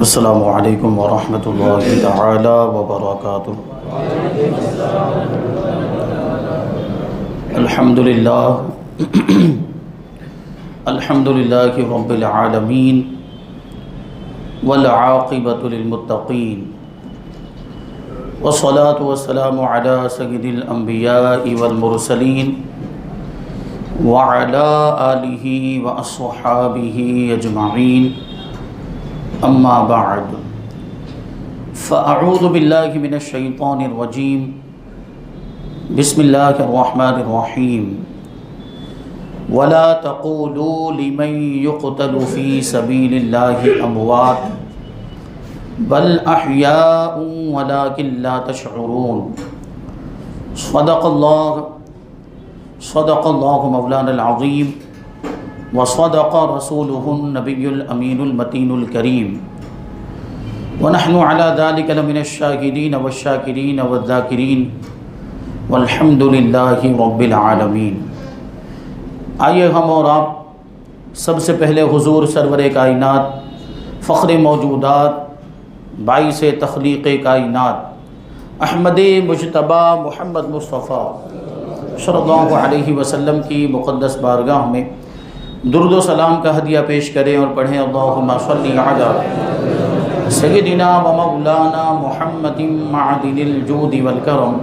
السلام علیکم ورحمۃ اللہ تعالی وبرکاتہ۔ الحمد للہ رب العالمین والعاقبۃ للمتقین والصلاة والسلام علی سید الانبیاء والمرسلین وعلی آلہ واصحابہ اجمعین، اما بعد فاعوذ باللہ من الشیطان الرجیم، بسم اللہ الرحمن الرحیم۔ ولا تقولوا لمن يقتل في سبيل الله اموات بل احیاء ولكن لا تشعرون۔ صدق اللہ مولانا العظیم وصدق رسوله النبی الامین المتین الکریم، ونحن على ذلك لمن الشاہدین والشاکرین والذاکرین والحمد للہ رب العالمین۔ آئیے ہم اور آپ سب سے پہلے حضور سرور کائنات، فخر موجودات، باعث تخلیق کائنات، احمد مجتبیٰ محمد مصطفیٰ صلی اللہ علیہ وسلم کی مقدس بارگاہ میں درود و سلام کا ہدیہ پیش کریں اور پڑھیں اللہم صلی علی سیدنا و مولانا محمد معدن الجود والکرم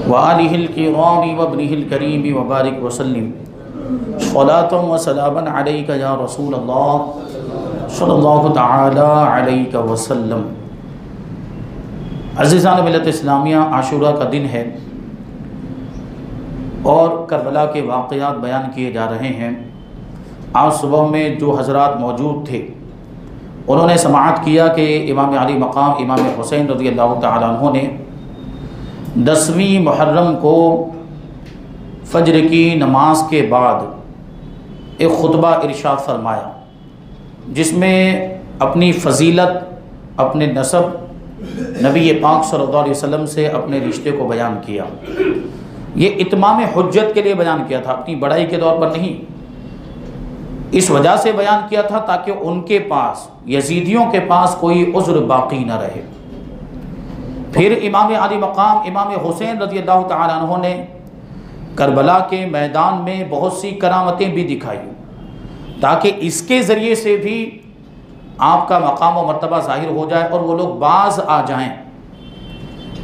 وآلہ الکرام وابنہ الکریم وبارک وسلم صلاۃ و سلاما علیک یا رسول اللہ صلی اللہ تعالی علیہ وسلم۔ عزیزان ملت اسلامیہ، عاشورہ کا دن ہے اور کربلا کے واقعات بیان کیے جا رہے ہیں۔ آج صبح میں جو حضرات موجود تھے انہوں نے سماعت کیا کہ امام علی مقام امام حسین رضی اللہ تعالیٰ عنہ نے 10ویں محرم کو فجر کی نماز کے بعد ایک خطبہ ارشاد فرمایا، جس میں اپنی فضیلت، اپنے نسب، نبی پاک صلی اللہ علیہ وسلم سے اپنے رشتے کو بیان کیا۔ یہ اتمام حجت کے لیے بیان کیا تھا، اپنی بڑائی کے طور پر نہیں، اس وجہ سے بیان کیا تھا تاکہ ان کے پاس، یزیدیوں کے پاس کوئی عذر باقی نہ رہے۔ پھر امام علی مقام امام حسین رضی اللہ تعالیٰ عنہ نے کربلا کے میدان میں بہت سی کرامتیں بھی دکھائی تاکہ اس کے ذریعے سے بھی آپ کا مقام و مرتبہ ظاہر ہو جائے اور وہ لوگ باز آ جائیں۔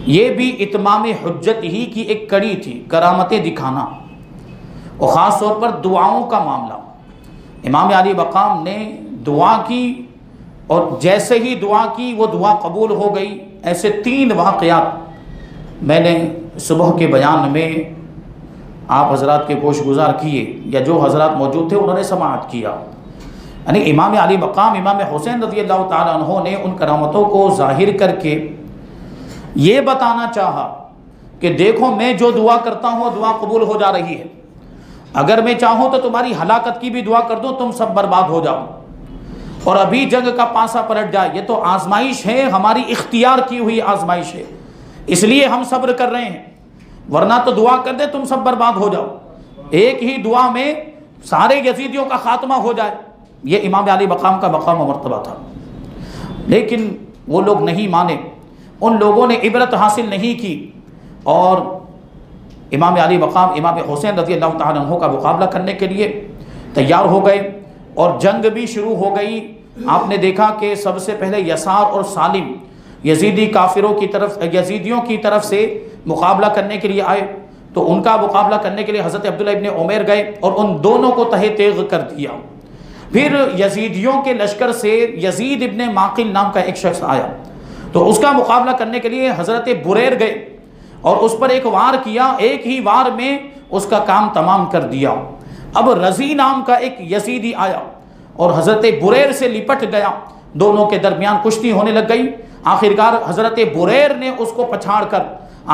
یہ بھی اتمام حجت ہی کی ایک کڑی تھی، کرامتیں دکھانا، اور خاص طور پر دعاؤں کا معاملہ۔ امام علی مقام نے دعا کی اور جیسے ہی دعا کی وہ دعا قبول ہو گئی۔ ایسے 3 واقعات میں نے صبح کے بیان میں آپ حضرات کے گوش گزار کیے، یا جو حضرات موجود تھے انہوں نے سماعت کیا۔ یعنی امام علی مقام امام حسین رضی اللہ تعالیٰ عنہ نے ان کرامتوں کو ظاہر کر کے یہ بتانا چاہا کہ دیکھو میں جو دعا کرتا ہوں دعا قبول ہو جا رہی ہے، اگر میں چاہوں تو تمہاری ہلاکت کی بھی دعا کر دوں، تم سب برباد ہو جاؤ اور ابھی جنگ کا پانسا پلٹ جائے۔ یہ تو آزمائش ہے، ہماری اختیار کی ہوئی آزمائش ہے، اس لیے ہم صبر کر رہے ہیں، ورنہ تو دعا کر دے تم سب برباد ہو جاؤ، ایک ہی دعا میں سارے یزیدیوں کا خاتمہ ہو جائے۔ یہ امام علی مقام کا مقام و مرتبہ تھا، لیکن وہ لوگ نہیں مانے، ان لوگوں نے عبرت حاصل نہیں کی اور امام علی مقام امام حسین رضی اللہ تعالیٰ عنہ کا مقابلہ کرنے کے لیے تیار ہو گئے اور جنگ بھی شروع ہو گئی۔ آپ نے دیکھا کہ سب سے پہلے یسار اور سالم یزیدی کافروں کی طرف، یزیدیوں کی طرف سے مقابلہ کرنے کے لیے آئے، تو ان کا مقابلہ کرنے کے لیے حضرت عبداللہ ابن عمیر گئے اور ان دونوں کو تہہ تیغ کر دیا۔ پھر یزیدیوں کے لشکر سے یزید ابن معقل نام کا ایک شخص آیا، تو اس کا مقابلہ کرنے کے لیے حضرت بریر گئے اور اس پر ایک وار کیا، ایک ہی وار میں اس کا کام تمام کر دیا۔ اب رضی نام کا ایک یزیدی آیا اور حضرت بریر سے لپٹ گیا، دونوں کے درمیان کشتی ہونے لگ گئی۔ آخرکار حضرت بریر نے اس کو پچھاڑ کر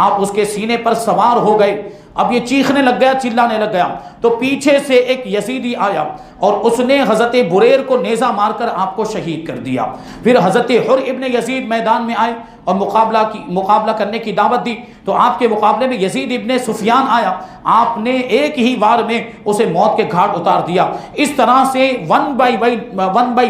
آپ اس کے سینے پر سوار ہو گئے اب یہ چیخنے لگ گیا، چلانے لگ گیا، تو پیچھے سے ایک یزیدی آیا اور اس نے حضرت بریر کو نیزہ مار کر آپ کو شہید کر دیا۔ پھر حضرت حر ابن یزید میدان میں آئے اور مقابلہ کرنے کی دعوت دی، تو آپ کے مقابلے میں یزید ابن سفیان آیا، آپ نے ایک ہی وار میں اسے موت کے گھاٹ اتار دیا۔ اس طرح سے ون بائی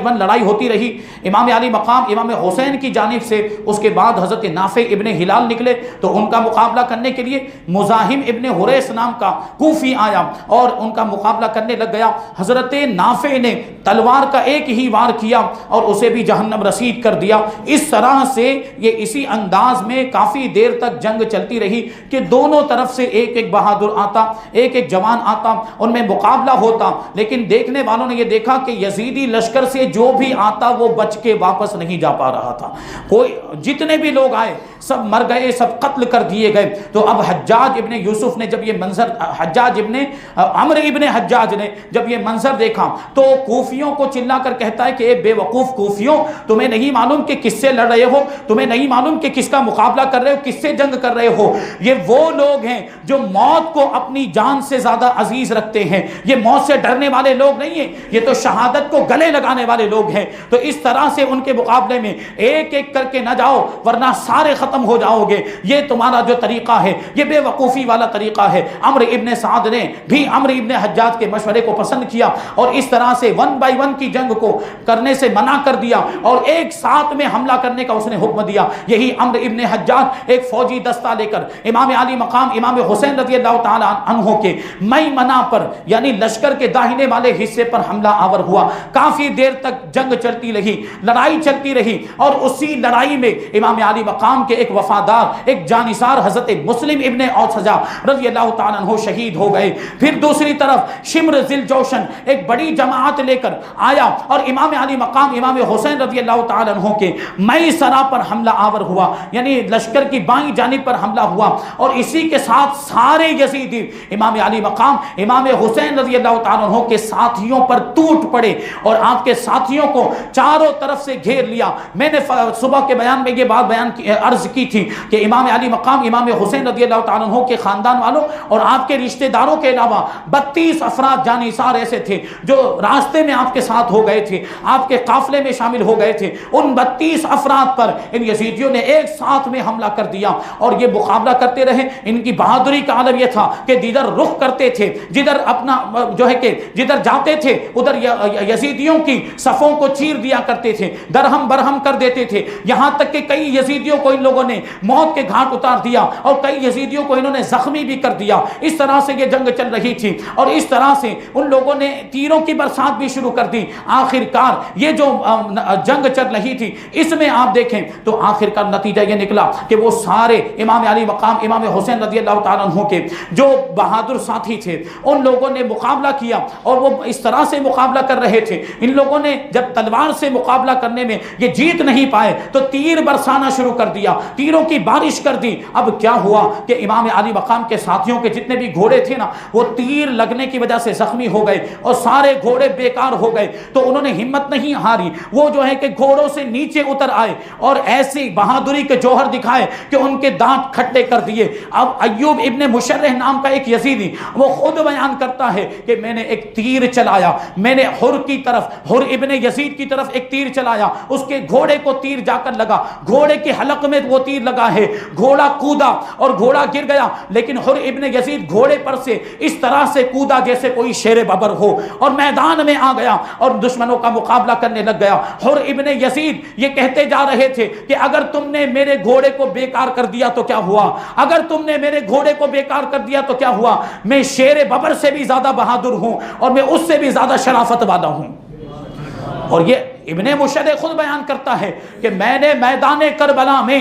ون لڑائی ہوتی رہی۔ امام علی مقام امام حسین کی جانب سے اس کے بعد حضرت نافع ابن ہلال نکلے، تو ان کا مقابلہ کرنے کے لیے مزاحم ابن حریث نام کا کوفی آیا اور ان کا مقابلہ کرنے لگ گیا۔ حضرت نافع نے تلوار کا ایک ہی وار کیا اور اسے بھی جہنم رسید کر دیا۔ اس طرح سے یہ اسی انداز میں کافی دیر تک جنگ چلتی رہی کہ دونوں طرف سے ایک ایک بہادر آتا، ایک ایک جوان آتا، ان میں مقابلہ ہوتا، لیکن دیکھنے والوں نے یہ دیکھا کہ یزیدی لشکر سے جو بھی آتا وہ بچ کے واپس نہیں جا پا رہا تھا۔ کوئی جتنے بھی لوگ آئے سب مر گئے، سب قتل کر دیے گئے۔ تو اب حجاج ابن یوسف نے جب یہ منظر، عمرو ابن حجاج نے جب یہ منظر دیکھا تو کوفیوں کو چلا کر کہتا ہے کہ اے بے وقوف کوفیوں، تمہیں نہیں معلوم کہ کس سے لڑ رہے ہو، تمہیں نہیں معلوم کہ کس کا مقابلہ کر رہے ہو، کس سے جنگ کر رہے ہو۔ یہ وہ لوگ ہیں جو موت کو اپنی جان سے زیادہ عزیز رکھتے ہیں، یہ موت سے ڈرنے والے لوگ نہیں ہیں، یہ تو شہادت کو گلے لگانے والے لوگ ہیں۔ تو اس طرح سے ان کے مقابلے میں ایک ایک کر کے نہ جاؤ ورنہ سارے ختم ہو جاؤ گے، یہ تمہارا جو طریقہ ہے یہ بے وقوفی والا طریقہ ہے۔ عمرو ابن سعد نے بھی عمرو ابن حجاج کے مشورے کو پسند کیا اور اس طرح سے ون بائی ون کی جنگ کو کرنے سے منع کر دیا اور ایک ساتھ میں حملہ کرنے کا اس نے حکم دیا۔ یہی عمرو ابن حجاج ایک فوجی دستہ لے کر امام علی مقام امام حسین رضی اللہ تعالی عنہ کے میمنہ پر یعنی لشکر کے داہنے والے حصے پر حملہ آور ہوا۔ کافی دیر تک جنگ چلتی رہی، لڑائی چلتی رہی، اور اسی لڑائی میں امام علی مقام کے ایک وفادار، ایک جانثار حضرت مسلم ابن اوسجا رضی اللہ تعالیٰ عنہ شہید ہو گئے۔ پھر دوسری طرف شمر ذل جوشن ایک بڑی جماعت لے کر آیا اور امام علی مقام امام حسین رضی اللہ تعالیٰ عنہ کے میسرہ پر حملہ آور ہوا، یعنی لشکر کی بائیں جانب پر حملہ ہوا، اور اسی کے ساتھ سارے یزیدی امام علی مقام امام حسین رضی اللہ تعالیٰ عنہ کے ساتھیوں پر ٹوٹ پڑے اور آپ کے ساتھیوں کو چاروں طرف سے گھیر لیا۔ میں نے صبح کے بیان میں یہ بات عرض کی تھی کہ امام علی مقام امام حسین رضی اللہ تعالیٰ عنہ کے خاندان والوں اور آپ کے رشتہ داروں کے علاوہ 32 افراد جانثار ایسے تھے جو راستے میں آپ کے ساتھ ہو گئے تھے، آپ کے قافلے میں شامل ہو گئے تھے۔ ان 32 افراد پر ان یزیدیوں نے ایک ساتھ میں حملہ کر دیا اور یہ مقابلہ کرتے رہے۔ ان کی بہادری کا عالم یہ تھا کہ جدھر رخ کرتے تھے، جدھر اپنا جو ہے کہ جدھر جاتے تھے ادھر یزیدیوں کی صفوں کو چیر دیا کرتے تھے، درہم برہم کر دیتے تھے، یہاں تک کہ کئی یزیدیوں کو ان لوگوں نے موت کے گھاٹ اتار دیا اور کئی یزیدیوں کو انہوں نے زخمی بھی کر دیا۔ اس طرح سے یہ جنگ چل رہی تھی اور اس طرح سے ان لوگوں نے تیروں کی برسات بھی شروع کر دی۔ آخر کار یہ جو جنگ چل رہی تھی اس میں آپ دیکھیں تو آخر کار نتیجہ یہ نکلا کہ وہ سارے امام علی مقام امام حسین رضی اللہ تعالیٰ عنہ کے جو بہادر ساتھی تھے ان لوگوں نے مقابلہ کیا اور وہ اس طرح سے مقابلہ کر رہے تھے۔ ان لوگوں نے جب تلوار سے مقابلہ کرنے میں یہ جیت نہیں پائے تو تیر برسانا شروع کر دیا، تیروں کی بارش کر دی۔ اب کیا ہوا کہ امام علی مقام کے ساتھیوں کے جتنے بھی گھوڑے تھے نا وہ تیر لگنے کی وجہ سے زخمی ہو گئے اور سارے گھوڑے بیکار ہو گئے۔ تو انہوں نے ہمت نہیں ہاری، وہ جو ہے کہ گھوڑوں سے نیچے اتر آئے اور ایسی بہادری کے جوہر دکھائے کہ ان کے دانت کھٹے کر دیے۔ اب ایوب ابن مشرح نام کا ایک یزیدی وہ خود بیان کرتا ہے کہ میں نے ایک تیر چلایا، میں نے حر کی طرف، حر ابن یزید کی طرف ایک تیر چلایا، اس کے گھوڑے کو تیر جا کر لگا، گھوڑے کے حلق میں وہ تیر لگا ہے، گھوڑا کودا اور گھوڑا گر گیا، لیکن حر ابن یزید گھوڑے پر سے اس طرح سے کودا جیسے کوئی شیر ببر ہو اور میدان میں آ گیا اور دشمنوں کا مقابلہ کرنے لگ گیا۔ حر ابن یزید یہ کہتے جا رہے تھے کہ اگر تم نے میرے گھوڑے کو بیکار کر دیا تو کیا ہوا، اگر تم نے میرے گھوڑے کو بیکار کر دیا تو کیا ہوا، میں شیر ببر سے بھی زیادہ بہادر ہوں اور میں اس سے بھی زیادہ شرافت والا ہوں۔ اور یہ ابن مشرح خود بیان کرتا ہے کہ میں نے میدان کربلا میں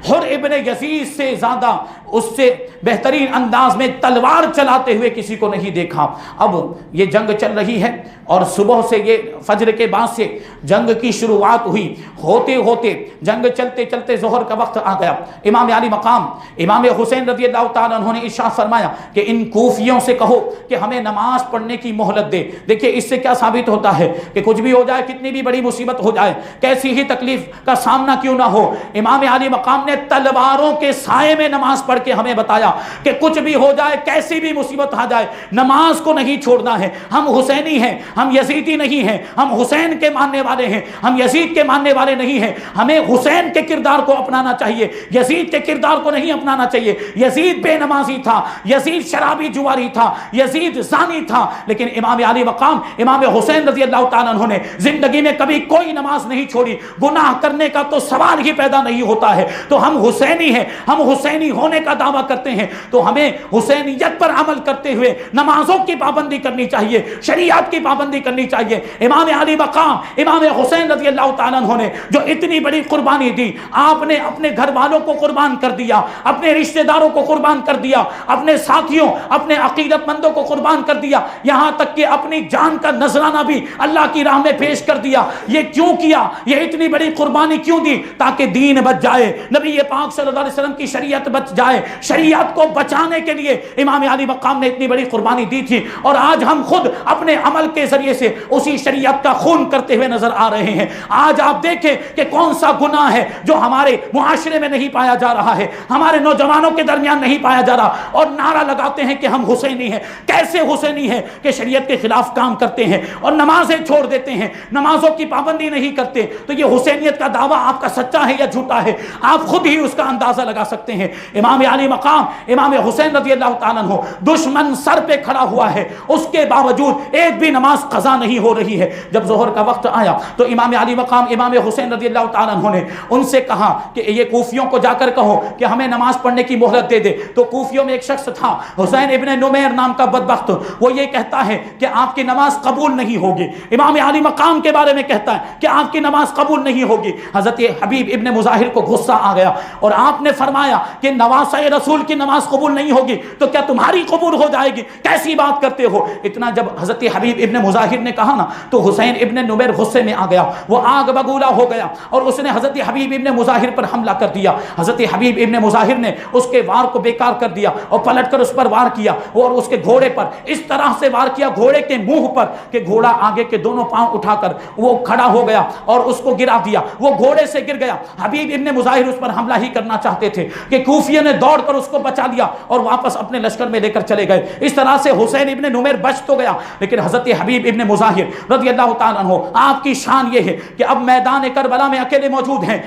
حر ابن یزید سے زیادہ، اس سے بہترین انداز میں تلوار چلاتے ہوئے کسی کو نہیں دیکھا۔ اب یہ جنگ چل رہی ہے اور صبح سے یہ فجر کے بعد سے جنگ کی شروعات ہوئی، ہوتے ہوتے جنگ چلتے چلتے ظہر کا وقت آ گیا۔ امام علی مقام امام حسین رضی اللہ تعالیٰ عنہ نے ارشاد فرمایا کہ ان کوفیوں سے کہو کہ ہمیں نماز پڑھنے کی مہلت دے۔ دیکھیے اس سے کیا ثابت ہوتا ہے کہ کچھ بھی ہو جائے، کتنی بھی بڑی مصیبت ہو جائے، کیسی ہی تکلیف کا سامنا کیوں نہ ہو، امام علی مقام نے تلواروں کے سائے میں نماز پڑھ پڑھ کے ہمیں بتایا کہ کچھ بھی ہو جائے، کیسی بھی مصیبت آ جائے، نماز کو نہیں چھوڑنا ہے۔ ہم حسینی ہیں، ہم یزیدی نہیں ہیں، ہم حسین کے ماننے والے ہیں، ہم یزید کے ماننے والے نہیں ہیں۔ ہمیں حسین کے کردار کو اپنانا چاہیے، یزید کے کردار کو نہیں اپنانا چاہیے۔ یزید بے نمازی تھا، یزید شرابی جواری تھا، یزید زانی تھا، لیکن امام علی مقام امام حسین رضی اللہ تعالیٰ عنہ نے زندگی میں کبھی کوئی نماز نہیں چھوڑی۔ گناہ کرنے کا تو سوال ہی پیدا نہیں ہوتا ہے۔ تو ہم حسینی ہیں، ہم حسینی ہونے کا دعویٰ کرتے ہیں، تو ہمیں حسینیت پر عمل کرتے ہوئے نمازوں کی پابندی کرنی چاہیے، شریعت کی پابندی کرنی چاہیے۔ امام علی مقام امام حسین رضی اللہ تعالیٰ عنہ نے جو اتنی بڑی قربانی دی، آپ نے اپنے گھر والوں کو قربان کر دیا، اپنے رشتہ داروں کو قربان کر دیا، اپنے ساتھیوں، اپنے عقیدت مندوں کو قربان کر دیا، یہاں تک کہ اپنی جان کا نذرانہ بھی اللہ کی راہ میں پیش کر دیا۔ یہ کیوں کیا؟ یہ اتنی بڑی قربانی کیوں دی؟ تاکہ دین بچ جائے، نبی پاک صلی اللہ علیہ وسلم کی شریعت بچ جائے۔ شریعت کو بچانے کے لیے امام علی مقام نے اتنی بڑی قربانی دی تھی، اور آج ہم خود اپنے عمل کے ذریعے سے اسی شریعت کا خون کرتے ہوئے نظر آ رہے ہیں۔ آج آپ دیکھیں کہ کون سا گناہ ہے جو ہمارے معاشرے میں نہیں پایا جا رہا ہے، ہمارے نوجوانوں کے درمیان نہیں پایا جا رہا، اور نعرہ لگاتے ہیں کہ ہم حسینی ہیں۔ کیسے حسینی ہیں کہ شریعت کے خلاف کام کرتے ہیں اور نمازیں چھوڑ دیتے ہیں، نمازوں کی پابندی نہیں کرتے؟ تو یہ حسینیت کا دعویٰ آپ کا سچا ہے یا جھوٹا ہے؟ آپ خود ہی اس کا اندازہ لگا سکتے ہیں۔ امام علی مقام امام حسین رضی اللہ تعالیٰ عنہ، دشمن سر پہ کھڑا ہوا ہے، اس کے باوجود ایک بھی نماز قضا نہیں ہو رہی ہے۔ جب ظہر کا وقت آیا تو امام علی مقام امام حسین رضی اللہ تعالیٰ عنہ نے ان سے کہا کہ یہ کوفیوں کو جا کر کہو کہ ہمیں نماز پڑھنے کی مہلت دے دے۔ تو کوفیوں میں ایک شخص تھا حسین ابن نمیر نام کا بدبخت، وہ یہ کہتا ہے کہ آپ کی نماز قبول نہیں ہوگی۔ امام علی مقام کے بارے میں کہتا ہے کہ آپ کی نماز قبول نہیں ہوگی۔ حضرت حبیب ابن مظاہر کو غصہ آ گیا اور آپ نے فرمایا کہ نواسہ رسول کی نماز قبول نہیں ہوگی تو کیا تمہاری قبول ہو جائے گی؟ کیسی بات کرتے ہو؟ اتنا جب حضرت حبیب ابن مظاہر نے کہا نا تو حسین ابن نمیر غصے میں آ گیا، وہ آگ بگولا ہو گیا اور اس نے حضرت حبیب ابن مظاہر پر حملہ کر دیا۔ حضرت حبیب ابن مظاہر نے اس کے وار کو بیکار کر دیا اور پلٹ کر اس پر وار کیا اور اس کے گھوڑے پر اس طرح سے وار کیا، گھوڑے کے منہ پر، کہ گھوڑا آگے کے دونوں پاؤں اٹھا کر وہ کھڑا ہو گیا اور اس کو گرا دیا، وہ گھوڑے سے گر گیا۔ حبیب ابن مظاہر اس پر حملہ ہی کرنا چاہتے تھے کہ کوفیوں نے دوڑ کر اس کو بچا لیا اور واپس اپنے لشکر میں لے کر چلے گئے۔ اس طرح سے حسین ابن نمیر بچ تو گیا، لیکن حضرت حبیب ابن مظاہر رضی اللہ تعالیٰ عنہ، آپ کی شان یہ ہے کہ اب میدان کربلا میں اکیلے موجود ہیں،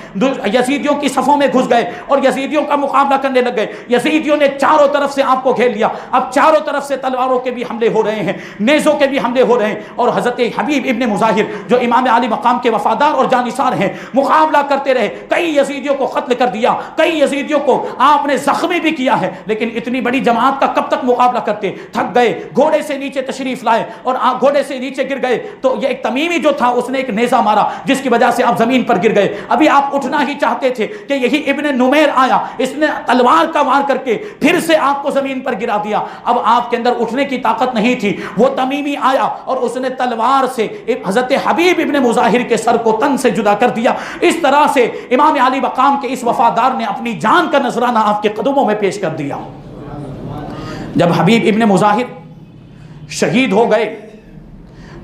یزیدیوں کی صفوں میں گھس گئے اور یزیدیوں کا مقابلہ کرنے لگ گئے۔ یزیدیوں نے چاروں طرف سے آپ کو گھیر لیا، اب چاروں طرف سے تلواروں کے بھی حملے ہو رہے ہیں، نیزوں کے بھی حملے ہو رہے ہیں، اور حضرت حبیب ابن مظاہر جو امام علی مقام کے وفادار اور جانثار ہیں مقابلہ کرتے رہے، کئی یزیدیوں کو قتل کر دیا، کئی یزیدیوں کو آپ نے زخمی بھی کیا ہے، لیکن اتنی بڑی جماعت کا کب تک مقابلہ کرتے؟ تھک گئے، گھوڑے سے نیچے تشریف لائے اور گھوڑے سے نیچے گر گئے تو یہ ایک تمیمی جو تھا اس نے ایک نیزہ مارا جس کی وجہ سے آپ زمین پر گر گئے۔ ابھی آپ اٹھنا ہی چاہتے تھے کہ یہی ابن نمیر آیا، اس نے تلوار کا وار کر کے پھر سے آپ کو زمین پر گرا دیا۔ اب آپ کے اندر اٹھنے کی طاقت نہیں تھی، وہ تمیمی آیا اور اس نے تلوار سے حضرت حبیب ابن مظاہر کے سر کو تن سے جدا کر دیا۔ اس طرح سے امام علی مقام کے اس وفادار نے اپنی جان کا نذرانہ آپ کے قدموں میں پیش کر دیا۔ جب حبیب ابن مظاہر شہید ہو گئے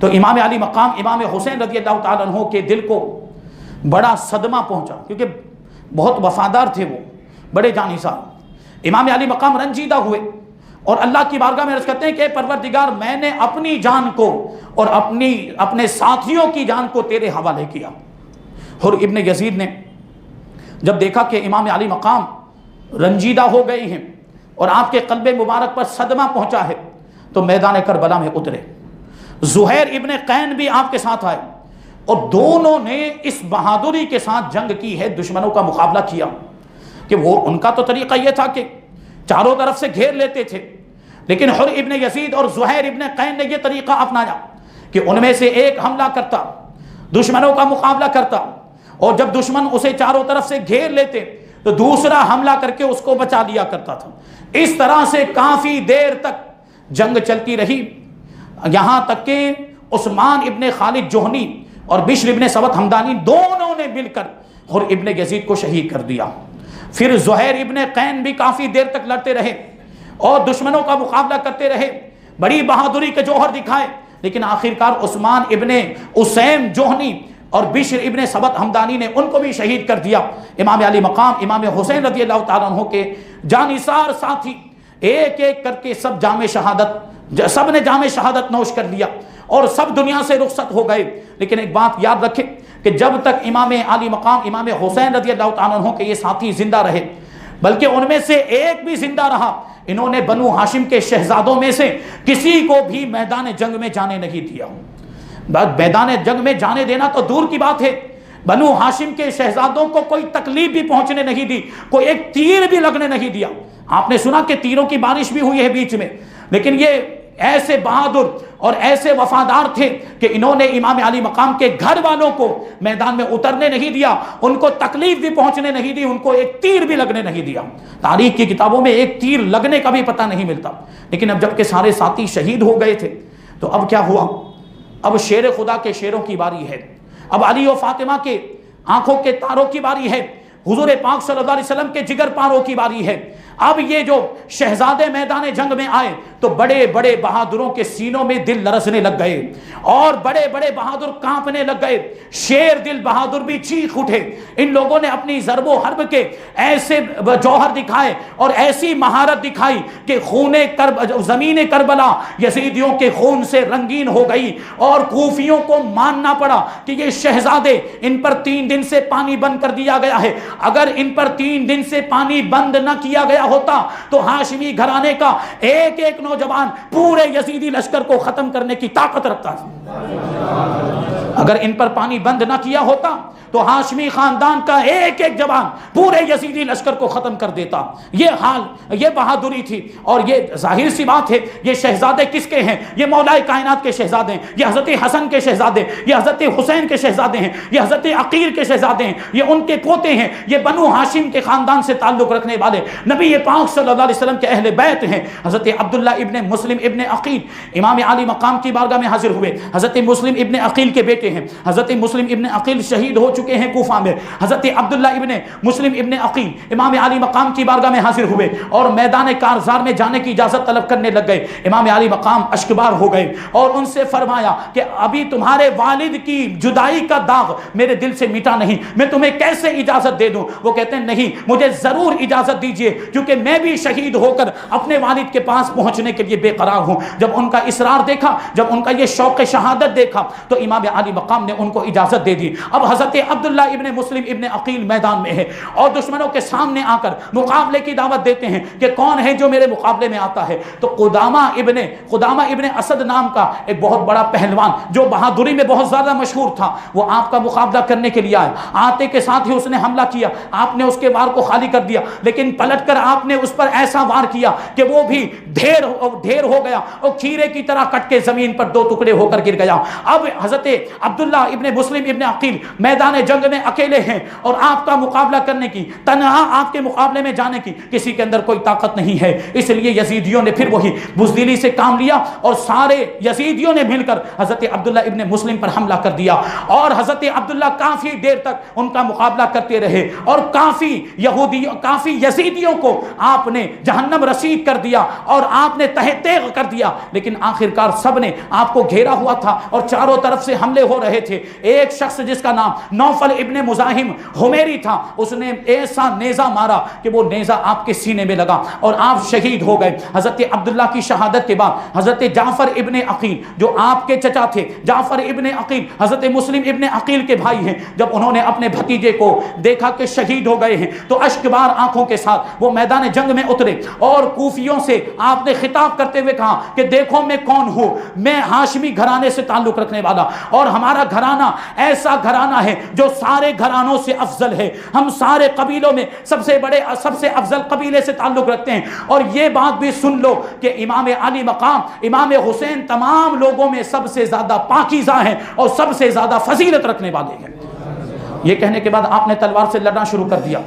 تو امام علی مقام امام حسین رضی اللہ تعالیٰ عنہ کے دل کو بڑا صدمہ پہنچا، کیونکہ بہت وفادار تھے، وہ بڑے جانثار۔ امام علی مقام رنجیدہ ہوئے اور اللہ کی بارگاہ میں عرض کرتے ہیں کہ پروردگار، میں نے اپنی جان کو اور اپنے ساتھیوں کی جان کو تیرے حوالے کیا۔ حر ابن یزید نے جب دیکھا کہ امام علی مقام رنجیدہ ہو گئے ہیں اور آپ کے قلب مبارک پر صدمہ پہنچا ہے تو میدان کربلا میں اترے۔ زہیر ابن قین بھی آپ کے ساتھ آئے اور دونوں نے اس بہادری کے ساتھ جنگ کی ہے، دشمنوں کا مقابلہ کیا، کہ وہ ان کا تو طریقہ یہ تھا کہ چاروں طرف سے گھیر لیتے تھے، لیکن حر ابن یزید اور زہیر ابن قین نے یہ طریقہ اپنایا کہ ان میں سے ایک حملہ کرتا، دشمنوں کا مقابلہ کرتا، اور جب دشمن اسے چاروں طرف سے گھیر لیتے تو دوسرا حملہ کر کے اس کو بچا لیا کرتا تھا۔ اس طرح سے کافی دیر تک جنگ چلتی رہی، یہاں تک کہ عثمان ابن خالد جوہنی اور بشر ابن سوت ہمدانی دونوں نے مل کر حر ابن یزید کو شہید کر دیا۔ پھر زہیر ابن قین بھی کافی دیر تک لڑتے رہے اور دشمنوں کا مقابلہ کرتے رہے، بڑی بہادری کے جوہر دکھائے، لیکن آخرکار عثمان ابن اسیم جوہنی اور بشر ابن سبت ہمدانی نے ان کو بھی شہید کر دیا۔ امام علی مقام امام حسین رضی اللہ تعالیٰ عنہ کے جانثار ساتھی ایک ایک کر کے سب نے جام شہادت نوش کر لیا اور سب دنیا سے رخصت ہو گئے۔ لیکن ایک بات یاد رکھیں کہ جب تک امام علی مقام امام حسین رضی اللہ تعالیٰ عنہ کے یہ ساتھی زندہ رہے، بلکہ ان میں سے ایک بھی زندہ رہا، انہوں نے بنو ہاشم کے شہزادوں میں سے کسی کو بھی میدان جنگ میں جانے نہیں دیا۔ میدان جنگ میں جانے دینا تو دور کی بات ہے، بنو ہاشم کے شہزادوں کو کوئی تکلیف بھی پہنچنے نہیں دی، کوئی ایک تیر بھی لگنے نہیں دیا۔ آپ نے سنا کہ تیروں کی بارش بھی ہوئی ہے بیچ میں، لیکن یہ ایسے بہادر اور ایسے وفادار تھے کہ انہوں نے امام علی مقام کے گھر والوں کو میدان میں اترنے نہیں دیا، ان کو تکلیف بھی پہنچنے نہیں دی، ان کو ایک تیر بھی لگنے نہیں دیا۔ تاریخ کی کتابوں میں ایک تیر لگنے کا بھی پتہ نہیں ملتا۔ لیکن اب جب کہ سارے ساتھی شہید ہو گئے تھے تو اب کیا ہوا؟ اب شیر خدا کے شیروں کی باری ہے، اب علی و فاطمہ کے آنکھوں کے تاروں کی باری ہے، حضور پاک صلی اللہ علیہ وسلم کے جگر پاروں کی باری ہے۔ اب یہ جو شہزادے میدان جنگ میں آئے تو بڑے بڑے بہادروں کے سینوں میں دل لرزنے لگ گئے اور بڑے بڑے بہادر کانپنے لگ گئے، شیر دل بہادر بھی چیخ اٹھے۔ ان لوگوں نے اپنی ضرب و حرب کے ایسے جوہر دکھائے اور ایسی مہارت دکھائی کہ زمین کربلا یزیدیوں کے خون سے رنگین ہو گئی اور کوفیوں کو ماننا پڑا کہ یہ شہزادے، ان پر 3 دن سے پانی بند کر دیا گیا ہے، اگر ان پر 3 دن سے پانی بند نہ کیا گیا ہوتا تو ہاشمی گھرانے کا ایک ایک نوجوان پورے یزیدی لشکر کو ختم کرنے کی طاقت رکھتا ہے۔ اگر ان پر پانی بند نہ کیا ہوتا تو ہاشمی خاندان کا ایک ایک جوان پورے یزیدی لشکر کو ختم کر دیتا۔ یہ حال، یہ بہادری تھی۔ اور یہ ظاہر سی بات ہے، یہ شہزادے کس کے ہیں؟ یہ مولا کائنات کے شہزادے ہیں، یہ حضرت حسن کے شہزادے، یہ حضرت حسین کے شہزادے ہیں، یہ حضرت عقیل کے شہزادے ہیں، یہ ان کے پوتے ہیں، یہ بنو ہاشم کے خاندان سے تعلق رکھنے والے نبی پاک صلی اللہ علیہ وسلم کے اہل بیت ہیں۔ حضرت عبداللہ ابن مسلم ابن عقیل امام علی مقام کی بارگاہ میں حاضر ہوئے۔ حضرت مسلم ابن عقیل کے بیٹے ہیں۔ حضرت مسلم ابن عقیل شہید ہو چکے ہیں کوفہ میں۔ حضرت عبداللہ ابن مسلم ابن عقیل امام علی مقام کی بارگاہ میں حاضر ہوئے اور میدان کارزار میں جانے کی اجازت طلب کرنے لگ گئے۔ امام علی مقام اشکبار ہو گئے اور ان سے فرمایا کہ ابھی تمہارے والد کی جدائی کا داغ میرے دل سے مٹا نہیں، میں تمہیں کیسے اجازت دے دوں؟ وہ کہتے ہیں نہیں، مجھے ضرور اجازت دیجئے، کیونکہ میں بھی شہید ہو کر اپنے والد کے پاس پہنچنے کے لیے بے قرار ہوں۔ جب ان کا اصرار دیکھا، جب ان کا یہ شوق شہادت دیکھا تو امام علی مقام نے ان کو اجازت دے دی۔ اب حضرت عبداللہ ابن مسلم ابن عقیل میدان میں ہے اور دشمنوں کے سامنے آ کر مقابلے کی دعوت دیتے ہیں کہ کون ہے جو میرے مقابلے میں آتا ہے؟ تو قدامہ ابن اسد نام کا ایک بہت بڑا پہلوان جو بہادری میں بہت زیادہ مشہور تھا، وہ آپ کا مقابلہ کرنے کے لیے آئے۔ آتے کے ساتھ ہی اس نے حملہ کیا، آپ نے اس کے وار کو خالی کر دیا، لیکن پلٹ کر آپ نے اس پر ایسا وار کیا کہ وہ بھی ڈھیر ہو گیا اور کھیرے کی طرح کٹ کے زمین پر 2 ٹکڑے ہو کر گر گیا۔ اب حضرت عبداللہ ابن مسلم ابن عقیل میدان جنگ میں اکیلے ہیں اور آپ کا مقابلہ کرنے کی، تنہا آپ کے مقابلے میں جانے کی کسی کے اندر کوئی طاقت نہیں ہے۔ اس لیے یزیدیوں نے پھر وہی بزدلی سے کام لیا اور سارے یزیدیوں نے مل کر حضرت عبداللہ ابن مسلم پر حملہ کر دیا اور حضرت عبداللہ کافی دیر تک ان کا مقابلہ کرتے رہے اور کافی یزیدیوں کو آپ نے جہنم رسید کر دیا اور آپ نے تہہ تیغ کر دیا۔ لیکن آخرکار سب نے آپ کو گھیرا ہوا تھا اور چاروں طرف سے حملے ہو رہے تھے۔ ایک شخص جس کا نام نوفل ابن مزاحم حمیری تھا، اس نے ایسا نیزہ مارا کہ وہ نیزہ آپ کے سینے میں لگا اور آپ شہید ہو گئے۔ حضرت عبداللہ کی شہادت کے بعد حضرت جعفر ابن عقیل جو آپ کے چچا تھے، جعفر ابن عقیل حضرت مسلم ابن عقیل کے بھائی ہیں، جب انہوں نے اپنے بھتیجے کو دیکھا کہ شہید ہو گئے ہیں تو اشکبار آنکھوں کے ساتھ وہ میدان جنگ میں اترے اور کوفیوں سے آپ نے خطاب کرتے ہوئے کہا کہ دیکھو میں کون ہوں، میں ہاشمی گھرانے سے تعلق رکھنے والا، اور ہمارا گھرانہ ایسا گھرانہ ہے جو سارے گھرانوں سے افضل ہے، ہم سارے قبیلوں میں سب سے افضل قبیلے سے تعلق رکھتے ہیں۔ اور یہ بات بھی سن لو کہ امام علی مقام امام حسین تمام لوگوں میں سب سے زیادہ پاکیزہ ہیں اور سب سے زیادہ فضیلت رکھنے والے ہیں۔ یہ کہنے کے بعد آپ نے تلوار سے لڑنا شروع کر دیا،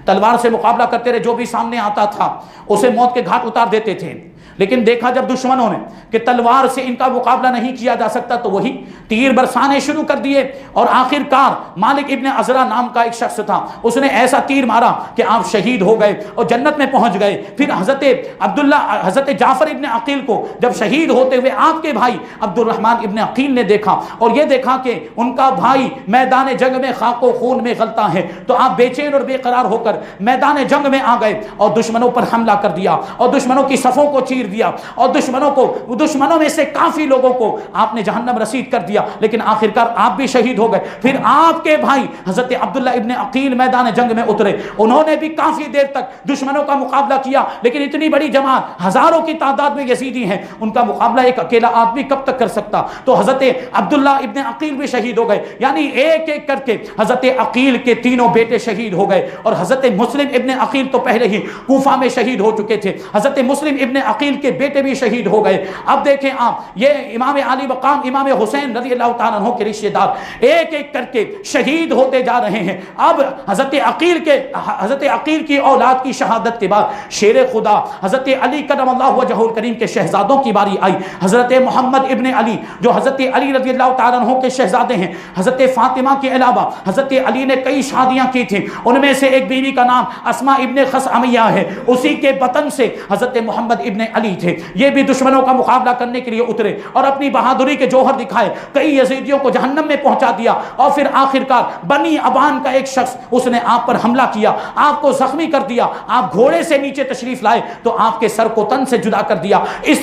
تلوار سے مقابلہ کرتے رہے، جو بھی سامنے آتا تھا اسے موت کے گھاٹ اتار دیتے تھے۔ لیکن دیکھا جب دشمنوں نے کہ تلوار سے ان کا مقابلہ نہیں کیا جا سکتا تو وہی تیر برسانے شروع کر دیے، اور آخر کار مالک ابن عزرا نام کا ایک شخص تھا، اس نے ایسا تیر مارا کہ آپ شہید ہو گئے اور جنت میں پہنچ گئے۔ پھر حضرت جعفر ابن عقیل کو جب شہید ہوتے ہوئے آپ کے بھائی عبد الرحمن ابن عقیل نے دیکھا اور یہ دیکھا کہ ان کا بھائی میدان جنگ میں خاک و خون میں غلطا ہے، تو آپ بے چین اور بے قرار ہو کر میدان جنگ میں آ گئے اور دشمنوں پر حملہ کر دیا اور دشمنوں کی صفوں کو چیر دیا اور دشمنوں میں سے کافی لوگوں کو آپ نے جہنم رسید کر دیا، لیکن آخرکار آپ بھی شہید ہو گئے۔ پھر آپ کے بھائی حضرت عبداللہ ابن عقیل میدان جنگ میں اترے، انہوں نے بھی کافی دیر تک دشمنوں کا مقابلہ کیا، لیکن اتنی بڑی جماعت ہزاروں کی تعداد میں یزیدی ہیں، ان کا مقابلہ ایک اکیلا آدمی کب تک کر سکتا؟ تو حضرت عبداللہ ابن عقیل بھی شہید ہو گئے، یعنی ایک ایک کر کے حضرت عقیل کے تینوں بیٹے شہید ہو گئے، اور حضرت مسلم ابن عقیل تو پہلے ہی کوفہ میں شہید ہو چکے تھے، حضرت مسلم ابن عقیل کے بیٹے بھی شہید ہو گئے۔ اب دیکھیں آپ، یہ امام علی مقام امام حسین رضی اللہ تعالیٰ عنہ کے رشتے دار ایک ایک کر کے شہید ہوتے جا رہے ہیں۔ اب حضرت عقیل کی اولاد کی شہادت کے بعد شیر خدا حضرت علی کرم اللہ وجہہ الکریم کے شہزادوں کی باری آئی۔ حضرت محمد ابن علی جو حضرت علی رضی اللہ تعالیٰ عنہ کے شہزادے ہیں، حضرت فاطمہ کے علاوہ حضرت علی نے کئی شادیاں کی تھیں، ان میں سے ایک بیوی کا نام اسماء ابن خثعمیہ ہے، اسی کے بطن سے حضرت محمد ابن علی تھے۔ یہ بھی دشمنوں کا مقابلہ کرنے کے لیے اترے اور اپنی بہادری کے جوہر دکھائے، کئی یزیدیوں کو جہنم میں پہنچا دیا، اور پھر آخرکار بنی ابان کا ایک شخص اس نے آپ پر حملہ کیا، آپ کو زخمی کر دیا، آپ گھوڑے سے نیچے تشریف لائے تو آپ کے سر کو تن سے جدا کر دیا۔ اس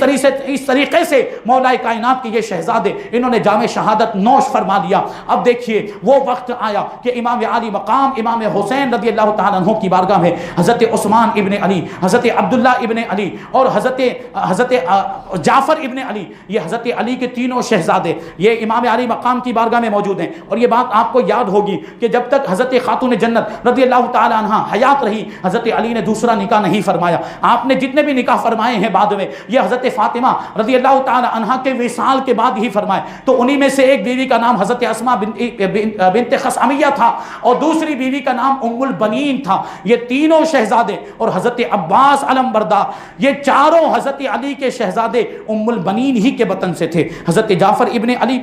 طریقے سے مولا کائنات کے یہ شہزادے انہوں نے جام شہادت نوش فرما لیا۔ اب دیکھیے وہ وقت آیا کہ امام علی مقام امام حسین رضی اللہ تعالیٰ عنہ کی بارگاہ میں حضرت عثمان ابن علی، حضرت عبداللہ ابن علی اور حضرت جعفر ابن علی، یہ حضرت علی کے تینوں شہزادے یہ امام علی مقام کی بارگاہ میں موجود ہیں۔ اور یہ بات آپ کو یاد ہوگی کہ جب تک حضرت خاتون جنت رضی اللہ تعالیٰ عنہ حیات رہی، حضرت علی نے دوسرا نکاح نہیں فرمایا۔ آپ نے جتنے بھی نکاح فرمائے ہیں بعد میں یہ حضرت فاطمہ رضی اللہ تعالیٰ عنہ کے وصال کے بعد ہی فرمائے، تو انہی میں سے ایک بیوی کا نام حضرت اسماء بنت خثعمیہ تھا اور دوسری بیوی کا نام ام البنین تھا۔ یہ تینوں شہزادے اور حضرت عباس علم بردار، یہ چاروں حضرت علی کے شہزادے ام البنین ہی کے بطن سے تھے۔ حضرت جعفر ابن علی،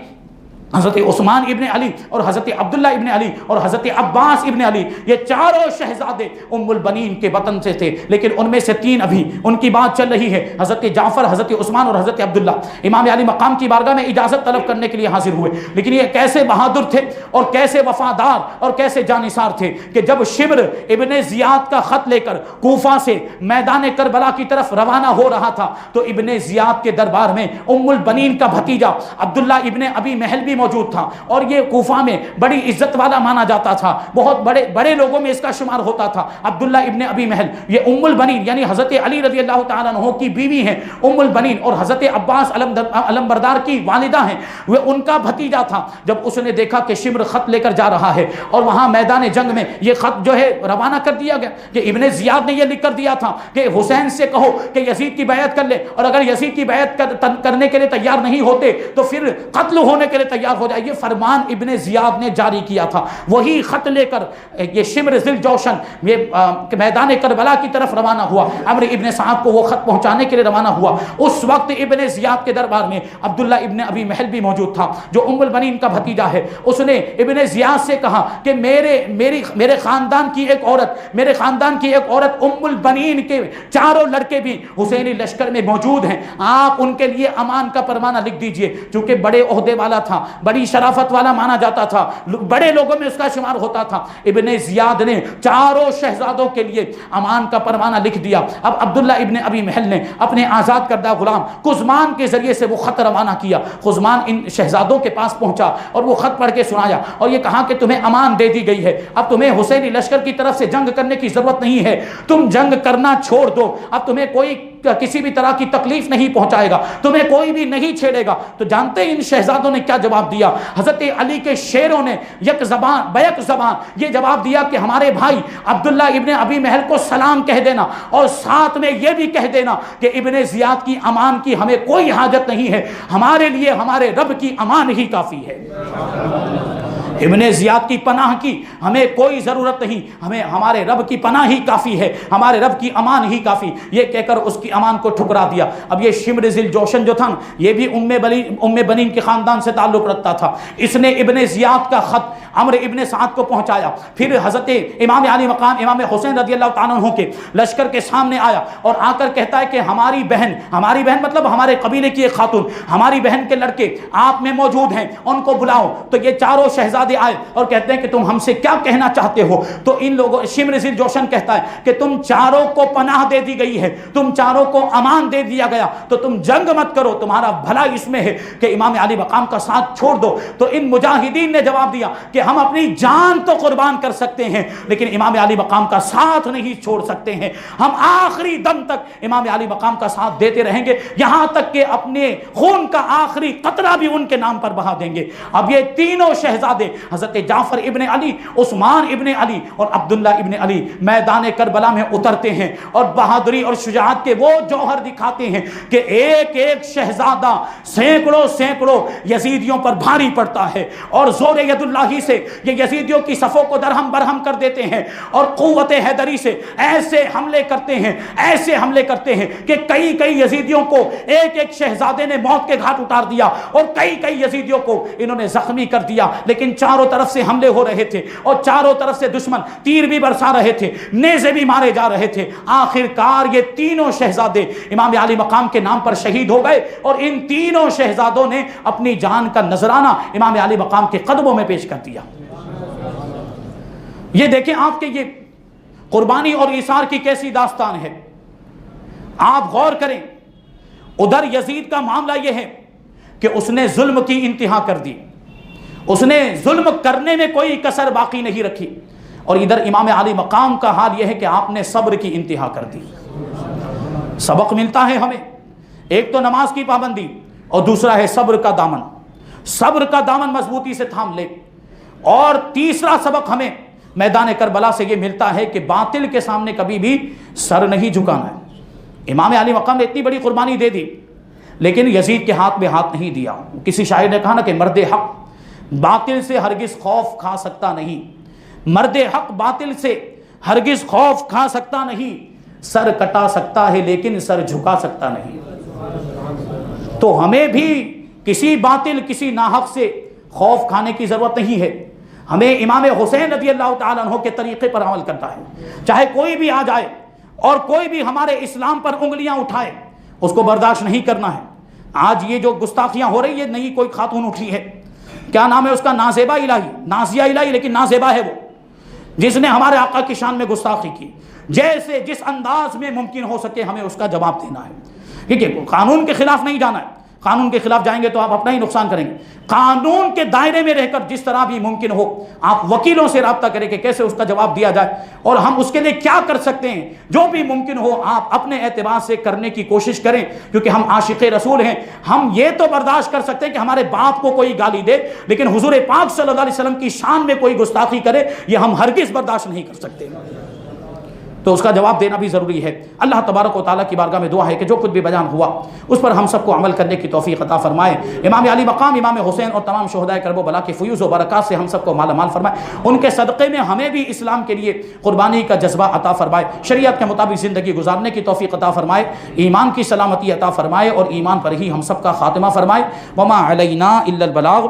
حضرت عثمان ابن علی اور حضرت عبداللہ ابن علی اور حضرت عباس ابن علی، یہ چاروں شہزادے ام البنین کے بطن سے تھے، لیکن ان میں سے تین ابھی ان کی بات چل رہی ہے، حضرت جعفر، حضرت عثمان اور حضرت عبداللہ امام علی مقام کی بارگاہ میں اجازت طلب کرنے کے لیے حاضر ہوئے۔ لیکن یہ کیسے بہادر تھے اور کیسے وفادار اور کیسے جانثار تھے کہ جب شمر ابن زیاد کا خط لے کر کوفہ سے میدان کربلا کی طرف روانہ ہو رہا تھا تو ابن زیاد کے دربار میں ام البنین کا بھتیجا عبداللہ ابن ابی محل بھی موجود تھا، اور یہ کوفہ میں بڑی عزت والا مانا جاتا تھا، بہت بڑے لوگوں میں اس کا شمار ہوتا تھا۔ عبداللہ ابن ابی محل یہ ام البنین یعنی حضرت علی رضی اللہ تعالیٰ عنہ کی بیوی ہیں ام البنین، اور حضرت عباس علم بردار کی والدہ ہیں، وہ ان کا بھتیجا تھا۔ جب اس نے دیکھا کہ شمر خط لے کر جا رہا ہے اور وہاں میدان جنگ میں یہ خط جو ہے روانہ کر دیا گیا کہ ابن زیاد نے یہ لکھ کر دیا تھا کہ حسین سے کہو کہ یزید کی بیعت کر لے، اور اگر یزید کی بیعت کرنے کے لیے تیار نہیں ہوتے تو پھر قتل ہونے کے لیے تیار ہو جائے، یہ فرمان ابن زیاد نے جاری کیا تھا۔ وہی خط لے کر یہ شمر ذی الجوشن یہ میدان کربلا کی طرف روانہ ہوا، عمرو ابن سعد کو وہ خط پہنچانے کے لیے روانہ ہوا۔ اس وقت ابن زیاد کے دربار میں عبداللہ ابن ابی محل بھی موجود تھا جو ام البنین کا بھتیجا ہے۔ اس نے ابن زیاد سے کہا کہ میرے خاندان کی ایک عورت ام البنین کے چاروں لڑکے بھی حسینی لشکر میں موجود ہیں، آپ ان کے لیے امان کا فرمانہ لکھ دیجئے۔ چونکہ بڑے عہدے والا تھا، بڑی شرافت والا مانا جاتا تھا، بڑے لوگوں میں اس کا شمار ہوتا تھا۔ ابن زیاد نے چاروں شہزادوں کے لیے امان کا فرمانہ لکھ دیا۔ اب عبداللہ ابن ابی محل نے اپنے آزاد کردہ غلام قزمان کے ذریعے سے وہ خط روانہ کیا۔ قزمان ان شہزادوں کے پاس پہنچا اور وہ خط پڑھ کے سنایا اور یہ کہا کہ تمہیں امان دے دی گئی ہے، اب تمہیں حسینی لشکر کی طرف سے جنگ کرنے کی ضرورت نہیں ہے، تم جنگ کرنا چھوڑ دو، اب تمہیں کوئی کسی بھی طرح کی تکلیف نہیں پہنچائے گا، تمہیں کوئی بھی نہیں چھیڑے گا۔ تو جانتے ہیں ان شہزادوں نے کیا جواب دیا؟ حضرت علی کے شیروں نے یک زبان یہ جواب دیا کہ ہمارے بھائی عبداللہ ابن ابی محل کو سلام کہہ دینا اور ساتھ میں یہ بھی کہہ دینا کہ ابن زیاد کی امان کی ہمیں کوئی حاجت نہیں ہے، ہمارے لیے ہمارے رب کی امان ہی کافی ہے۔ ابن زیاد کی پناہ کی ہمیں کوئی ضرورت نہیں، ہمیں ہمارے رب کی پناہ ہی کافی ہے، ہمارے رب کی امان ہی کافی، یہ کہہ کر اس کی امان کو ٹھکرا دیا۔ اب یہ شمر ذی الجوشن جو تھا یہ بھی ام بنین کے خاندان سے تعلق رکھتا تھا، اس نے ابن زیاد کا خط عمرو ابن سعد کو پہنچایا، پھر حضرت امام علی مقام امام حسین رضی اللہ تعالیٰ عنہ کے لشکر کے سامنے آیا اور آ کر کہتا ہے کہ ہماری بہن مطلب ہمارے قبیلے کی ایک خاتون، ہماری بہن کے لڑکے آپ میں موجود ہیں، ان کو بلاؤ۔ تو یہ چاروں شہزادے آئے اور کہتے ہیں کہ تم ہم سے کیا کہنا چاہتے ہو؟ تو ان لوگوں شمر ذی الجوشن کہتا ہے کہ تم چاروں کو پناہ دے دی گئی ہے، تم چاروں کو امان دے دیا گیا، تو تم جنگ مت کرو، تمہارا بھلا اس میں ہے کہ امام علی مقام کا ساتھ چھوڑ دو۔ تو ان مجاہدین نے جواب دیا کہ ہم اپنی جان تو قربان کر سکتے ہیں لیکن امام علی مقام کا ساتھ نہیں چھوڑ سکتے ہیں، ہم آخری دم تک امام علی مقام کا ساتھ دیتے رہیں گے، یہاں تک کہ اپنے خون کا آخری قطرہ بھی ان کے نام پر بہا دیں گے۔ اب یہ تینوں شہزادے حضرت جعفر ابن علی، عثمان ابن علی اور عبداللہ ابن علی میدان کربلا میں اترتے ہیں اور بہادری اور شجاعت کے وہ جوہر دکھاتے ہیں کہ ایک ایک شہزادہ سینکڑوں یزیدیوں پر بھاری پڑتا ہے اور زور ید اللہ سے یہ یزیدیوں کی صفوں کو درہم برہم کر دیتے ہیں اور قوت حیدری سے ایسے حملے کرتے ہیں کہ کئی یزیدیوں کو ایک شہزادے نے موت کے گھاٹ اتار دیا اور کئی یزیدیوں کو انہوں نے زخمی کر دیا، لیکن چاروں طرف سے حملے ہو رہے تھے اور چاروں طرف سے دشمن تیر بھی برسا رہے تھے، نیزے بھی مارے جا رہے تھے۔ آخر کار یہ تینوں شہزادے امام علی مقام کے نام پر شہید ہو گئے اور ان تینوں شہزادوں نے اپنی جان کا نذرانہ امام علی مقام کے قدموں میں پیش کر دیا۔ یہ دیکھیں آپ کے یہ قربانی اور ایثار کی کیسی داستان ہے، آپ غور کریں۔ ادھر یزید کا معاملہ یہ ہے کہ اس نے ظلم کی انتہا کر دی، اس نے ظلم کرنے میں کوئی کسر باقی نہیں رکھی، اور ادھر امام علی مقام کا حال یہ ہے کہ آپ نے صبر کی انتہا کر دی۔ سبق ملتا ہے ہمیں، ایک تو نماز کی پابندی اور دوسرا ہے صبر کا دامن، صبر کا دامن مضبوطی سے تھام لے۔ اور تیسرا سبق ہمیں میدان کربلا سے یہ ملتا ہے کہ باطل کے سامنے کبھی بھی سر نہیں جھکانا ہے۔ امام علی مقام نے اتنی بڑی قربانی دے دی لیکن یزید کے ہاتھ میں ہاتھ نہیں دیا۔ کسی شاعر نے کہا نا کہ مرد حق باطل سے ہرگز خوف کھا سکتا نہیں، مرد حق باطل سے ہرگز خوف کھا سکتا نہیں، سر کٹا سکتا ہے لیکن سر جھکا سکتا نہیں۔ تو ہمیں بھی کسی باطل کسی ناحق سے خوف کھانے کی ضرورت نہیں ہے، ہمیں امام حسین رضی اللہ تعالیٰ عنہ کے طریقے پر عمل کرنا ہے۔ چاہے کوئی بھی آ جائے اور کوئی بھی ہمارے اسلام پر انگلیاں اٹھائے اس کو برداشت نہیں کرنا ہے۔ آج یہ جو گستاخیاں ہو رہی ہے، نئی کوئی خاتون اٹھی ہے، کیا نام ہے اس کا، نازیبہ الہی، نازیہ الہی لیکن نازیبہ ہے وہ، جس نے ہمارے آقا کی شان میں گستاخی کی۔ جیسے جس انداز میں ممکن ہو سکے ہمیں اس کا جواب دینا ہے، ٹھیک ہے؟ قانون کے خلاف نہیں جانا ہے، قانون کے خلاف جائیں گے تو آپ اپنا ہی نقصان کریں گے۔ قانون کے دائرے میں رہ کر جس طرح بھی ممکن ہو آپ وکیلوں سے رابطہ کریں کہ کیسے اس کا جواب دیا جائے اور ہم اس کے لیے کیا کر سکتے ہیں، جو بھی ممکن ہو آپ اپنے اعتبار سے کرنے کی کوشش کریں، کیونکہ ہم عاشق رسول ہیں۔ ہم یہ تو برداشت کر سکتے ہیں کہ ہمارے باپ کو کوئی گالی دے، لیکن حضور پاک صلی اللہ علیہ وسلم کی شان میں کوئی گستاخی کرے یہ ہم ہرگز برداشت نہیں کر سکتے، تو اس کا جواب دینا بھی ضروری ہے۔ اللہ تبارک و تعالیٰ کی بارگاہ میں دعا ہے کہ جو کچھ بھی بیان ہوا اس پر ہم سب کو عمل کرنے کی توفیق عطا فرمائے۔ امام علی مقام امام حسین اور تمام شہدائے کرب و بلا کی فیوز و برکات سے ہم سب کو مالا مال فرمائے، ان کے صدقے میں ہمیں بھی اسلام کے لیے قربانی کا جذبہ عطا فرمائے، شریعت کے مطابق زندگی گزارنے کی توفیق عطا فرمائے، ایمان کی سلامتی عطا فرمائے اور ایمان پر ہی ہم سب کا خاتمہ فرمائے۔ وما علینا الا البلاغ۔